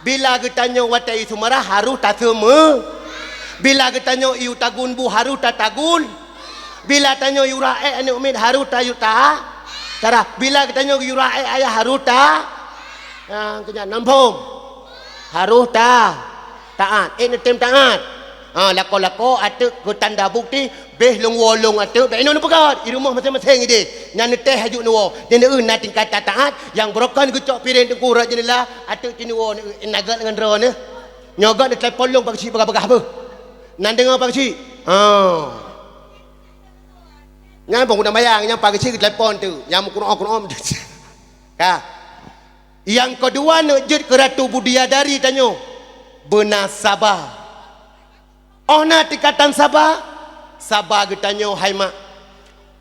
Speaker 2: bila getanyo watai sumarah harus taseme bila getanyo iu tagun bu harus tatagun bila tanyo yurae anik min harus tayuta cara bila getanyo yurae ayah harus kenya nampung harus taat tem taat lako atuk ke tanda bukti beh long wolong atuk beh ino pegat di rumah masing-masing ide nyan teh hajuk nuwo den na tingkat taat yang brokan gucok piring tengku rak jenela atuk tinuwo nagat dengan ro ne nyogat de telefon long pagsi pagah apa nan dengar pagsi Yang pun guna bayang, yang pagi sih telepon tu, yang Quran. Kah? Yang kedua nejut ke Ratu Budiadari tanya. Benar sabar. Oh na tikatan sabar. Sabar ke tanya hai mak.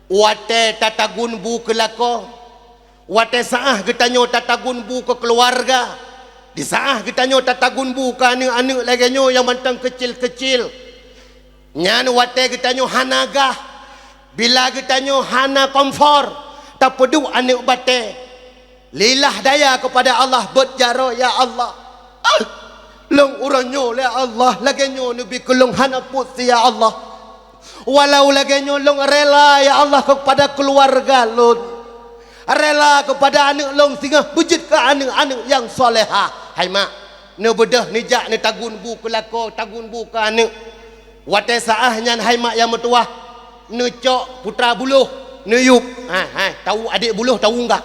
Speaker 2: Wate tatagun bu kelako. Wate saah ke tanya tatagun bu ke keluarga. Di saah ke tanya tatagun bu ke anak-anak lagi nyo yang mantang kecil-kecil. Nyan wate ke tanya hanagah. Bila ke tanya hana komfor. Tak pedu anak bate. Lilah daya kepada Allah berjaro ya Allah. Long uranyo ya Allah lagi nyo nabi kelong hana putih ya Allah. Walau lagi nyo long rela ya Allah kepada keluarga long. Rela kepada anak long sehingga wujud ke anak-anak yang soleha. Hai mak, ne bedah ni jak ne tagun bu kelako, tagun bu ke anak. Wate saah nyan hai mak yang mertua. Ne cok putra buluh, ne yup. Tahu adik buluh tahu enggak?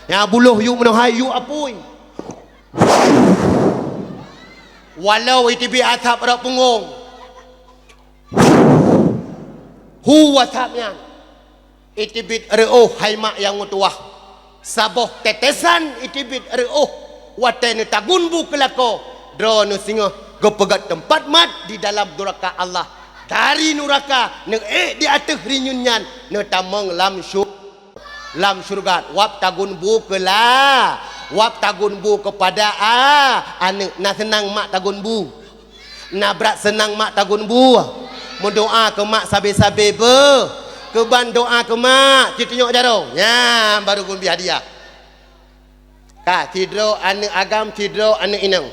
Speaker 2: Ya buluh yup menahai yup apui. Walau itibi atap rak punggung. Hu wasapnya. Itibit reuh hai mak yang mutuah. Saboh tetesan itibit reuh. Watene tagun bu kelako. Dro nu singa gepegat tempat mat di dalam neraka Allah. Dari neraka ne di atas rinyunyan ne tamang lam syurga. Wap tagun bu kela. Wap tagun bu kepada anak na senang mak tagun bu. Na berat senang mak tagun bu. Mendoa ke mak sabe-sabe be. Keban doa ke mak. Kita tengok jaro. Ya, baru gun bi hadiah. Ka tidro anak agam tidro anak inang.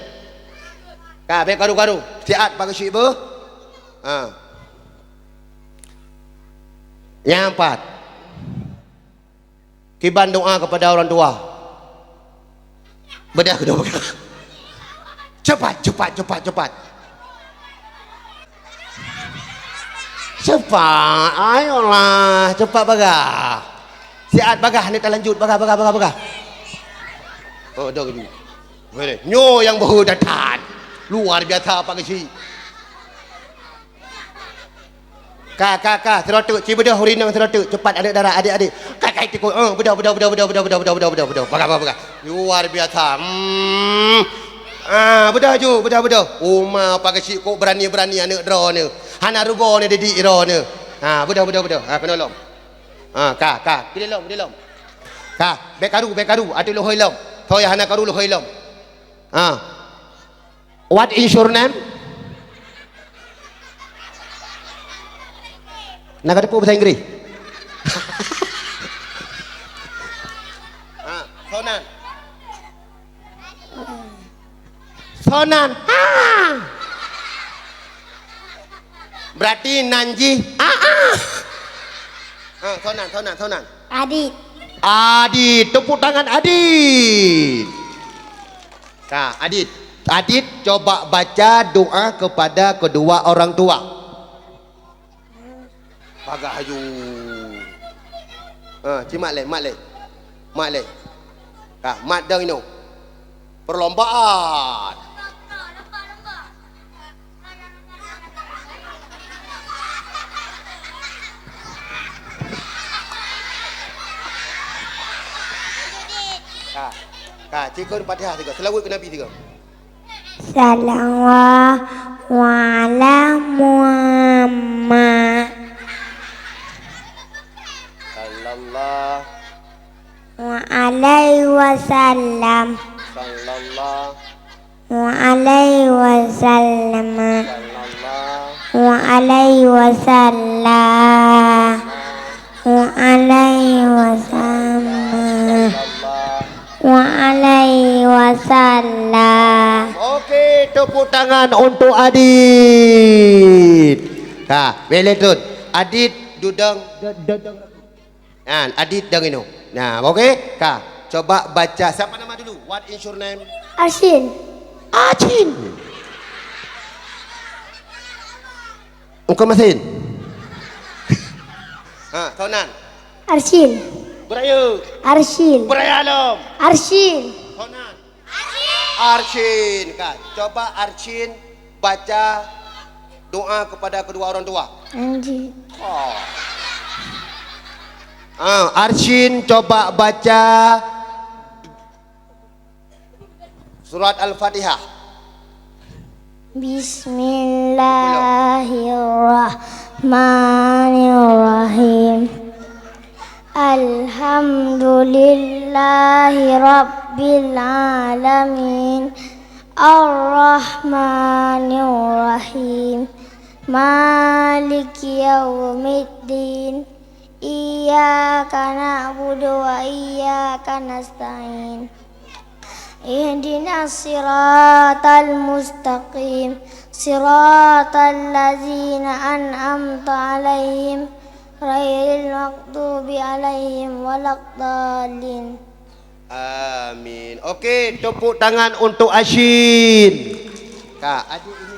Speaker 2: Ka be karu-karu. Siat pakai syik be. Yang empat. Kiban doa kepada orang tua. Bedah kedua. Cepat. Cepat, ayolah, cepat bagah. Siat bagah ni tak lanjut bagah. Oh, dah gini. Boleh. Nyo yang berdatang. Luar biasa Pak Kecil. Kak, serotuk, ci bedah hurinang serotuk. Cepat adik darah, adik-adik. Kak itu bedah. Bagah. Luar biasa. Bedah ju. Uma Pak Kecil kok berani anak draw ni. Hana rugo ni didik ro ni. Bedah. Penolong. Kak, pilih long. Kak, bekaru. Atu lohoi long. Thoy hana karu lohoi long. What is your name? Nak ada bahasa Inggeris. Sonan. Berarti Nanji. Sonan. Adit, tepuk tangan Adit. Kak, Adit coba baca doa kepada kedua orang tua. Bagah haju. Cimak le. Kak, mat dah ini. Perlombaan. Kak, cikgu Fatihah tiga. Selawat ke Nabi tiga.
Speaker 3: Sallallahu ala Muhammad. Sallallahu alaihi wasallam. Sallallahu alaihi wasallam. Wa alaihi wasallam. Wa alaihi wasallam. Wa alaihi wasallam.
Speaker 1: Okey, tepuk tangan untuk Adit. Kak, beletun. Adit dudang. Adit dang ini. Nah, okey. Kak, coba baca. Siapa nama dulu? What is your name?
Speaker 3: Arsin.
Speaker 1: Engkau masin.
Speaker 2: Sonan.
Speaker 3: Arsin.
Speaker 2: Beraya.
Speaker 3: Arsin.
Speaker 2: Beraya alam.
Speaker 3: Arsin.
Speaker 2: Sonan. Arsin. Kak, coba Arsin baca doa kepada kedua orang tua.
Speaker 3: Anjing.
Speaker 2: Arshin coba baca surat Al-Fatihah.
Speaker 3: Bismillahirrahmanirrahim. Alhamdulillahi rabbil alamin. Ar-Rahmanir-Rahim. Maliki yaumiddin. Iyyaka na'budu wa iyyaka nasta'in. Ihdinas siratal mustaqim. Siratal ladzina an'amta 'alaihim ghairil maghdubi 'alaihim waladdallin.
Speaker 2: Amin. Okey, tepuk tangan untuk Ashin. Kak, adik ini.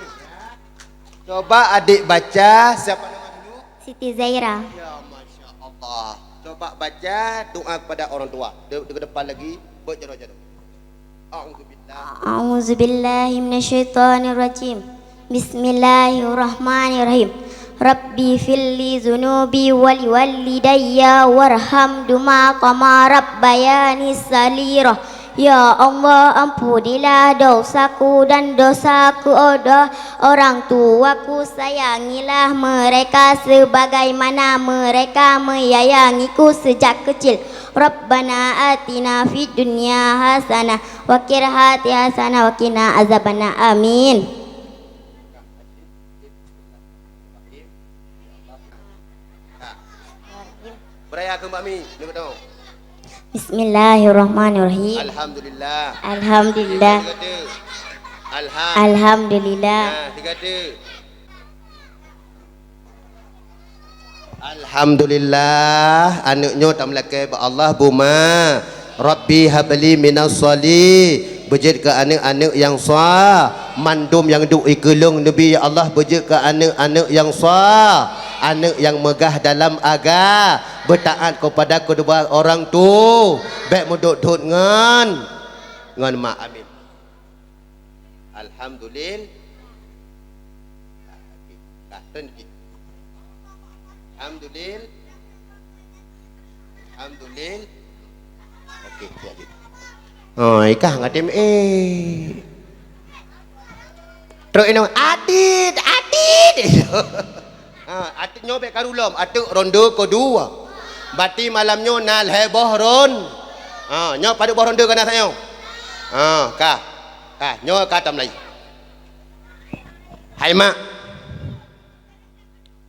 Speaker 2: Coba adik baca. Siapa nama dulu?
Speaker 3: Siti Zaira.
Speaker 2: Ya, Masya Allah. Coba baca doa kepada orang tua. Ke depan lagi. Buat jarum-jarum.
Speaker 3: A'udzubillahi minasyaitonirrajim. Bismillahirrahmanirrahim. Rabbi filli zunubi wali walidayya warhamhuma kama rabbayani saghira. Ya Allah, ampunilah dosaku dan dosaku orang tuaku, sayangilah mereka sebagaimana mereka menyayangiku sejak kecil. Rabbana atina fid dunya hasanah wa qina hasanah wa qina azabannar. Amin.
Speaker 2: Beraya ke Mbak Mi. Dengar dong.
Speaker 3: Bismillahirrahmanirrahim.
Speaker 2: Alhamdulillah.
Speaker 3: Alhamdulillah. Alhamdulillah.
Speaker 2: Alhamdulillah. Anaknya tak melakai ba Allah buma. Rabbi habli minas salih. Bejit ke anak-anak yang sah. Mandum yang duk ikelung Nabi ya Allah. Bejit ke anak-anak yang sah. Anak yang megah dalam agama, bertaat kepada kedua orang tu, baik mudut-dut ngan mak. Amin. Alhamdulillah. Alhamdulillah. Alhamdulillah. Okey, jadi. Oh, ikah ngatim terus ini adit. Atik nyobek karulom, atik ronde kedua. Bati malamnya nal heboh ron. Nyo pada boh ronde kana sayo. Kah. Nyo kata Melayu. Hai mak.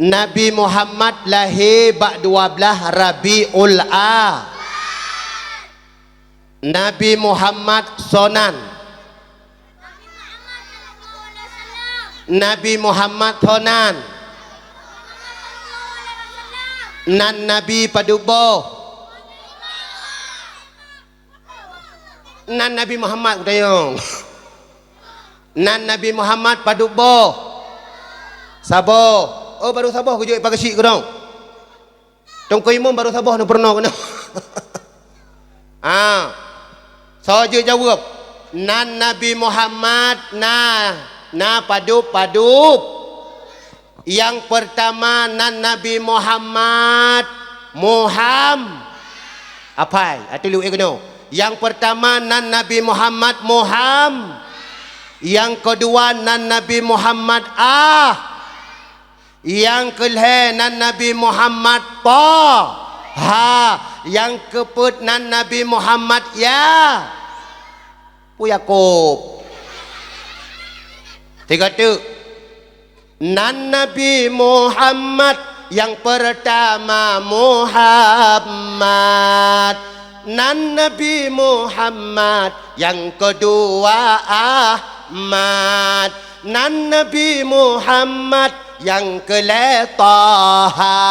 Speaker 2: Nabi Muhammad lahir bak 12 Rabiul A. Nabi Muhammad sonan. Nabi Muhammad sonan. Nan Nabi padubo. Nan Nabi Muhammad udayong. Nan Nabi Muhammad padubo. Sabo. Oh baru sabo kujuk pagasik ku dong. Tong ko imum baru sabo no pernah kena. So je jawab. Nan Nabi Muhammad na padup. Yang pertama nan Nabi Muhammad apa? Atilu ekono. Yang pertama nan Nabi Muhammad Yang kedua nan Nabi Muhammad Yang kelih nan Nabi Muhammad Yang keput nan Nabi Muhammad Yakub. Tiga tu. Nan Nabi Muhammad yang pertama Muhammad. Nan Nabi Muhammad yang kedua Ahmad. Nan Nabi Muhammad yang keletaha.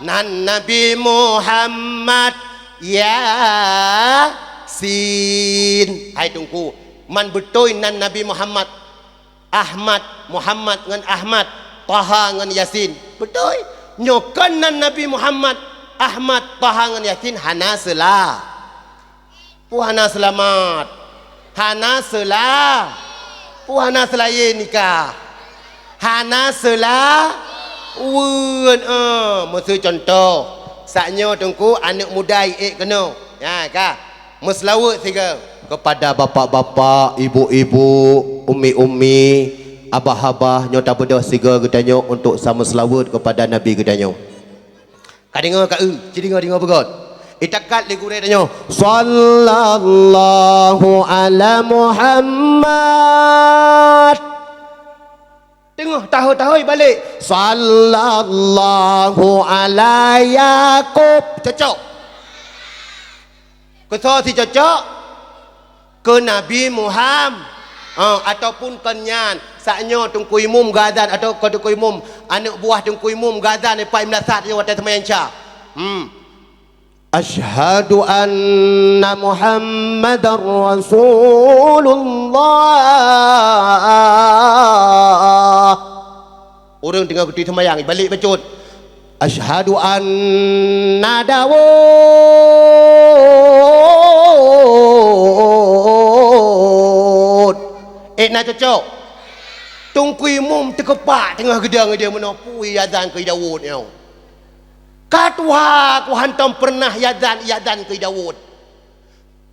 Speaker 2: Nan Nabi Muhammad Yasin. Hai tunggu. Man betul nan Nabi Muhammad Ahmad, Muhammad dengan Ahmad, Taha dengan Yasin. Betul. Nyokan Nabi Muhammad Ahmad, Taha dengan Yasin hana selah. Puhana selamat. Hana selah. Puhana selaya nikah. Hana selah. Mesti contoh. saknyo tungku anak muda kena. Ya ka. Meselawat tiga
Speaker 1: kepada bapak-bapak, ibu-ibu, umi-umi, abah-abah nyota bedah siga gedanyo untuk sama selawat kepada Nabi gedanyo.
Speaker 2: Kadinga ka cidinga begot. Itakat li gure danyo.
Speaker 1: Sallallahu ala Muhammad.
Speaker 2: Tengah tahu-tahu balik.
Speaker 1: Sallallahu ala Yaqub.
Speaker 2: Cocok. Kesal si cocok ke Nabi Muhammad ataupun kenyan saknyo tungku imum gazan atau ke tungku imum anak buah tungku imum gazan ni pai melasat yo atas semayang.
Speaker 1: Asyhadu anna Muhammadar Rasulullah.
Speaker 2: Orang tengah berdiri semayang balik bacut.
Speaker 1: Asyhadu anna Dawud
Speaker 2: nak cocok tungku imum terkepak tengah gedang dia menopui azan ke Dawud ni. Katuha ku hantam pernah yazan ke Dawud.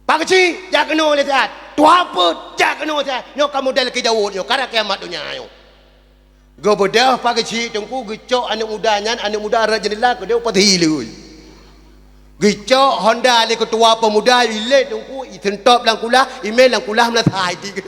Speaker 2: Pak kecil jak kena lihat. Tu apa jak kena lihat. Nyo kamu dal ke Dawud nyo kara kiamat dunia nyo. Gobedah pak kecil tungku gecok anak mudanya anak muda rajinlah ke dia patih lu. Gecok Honda le ketua pemuda ile tungku itentop lang kula email lang kula melasai ti ke.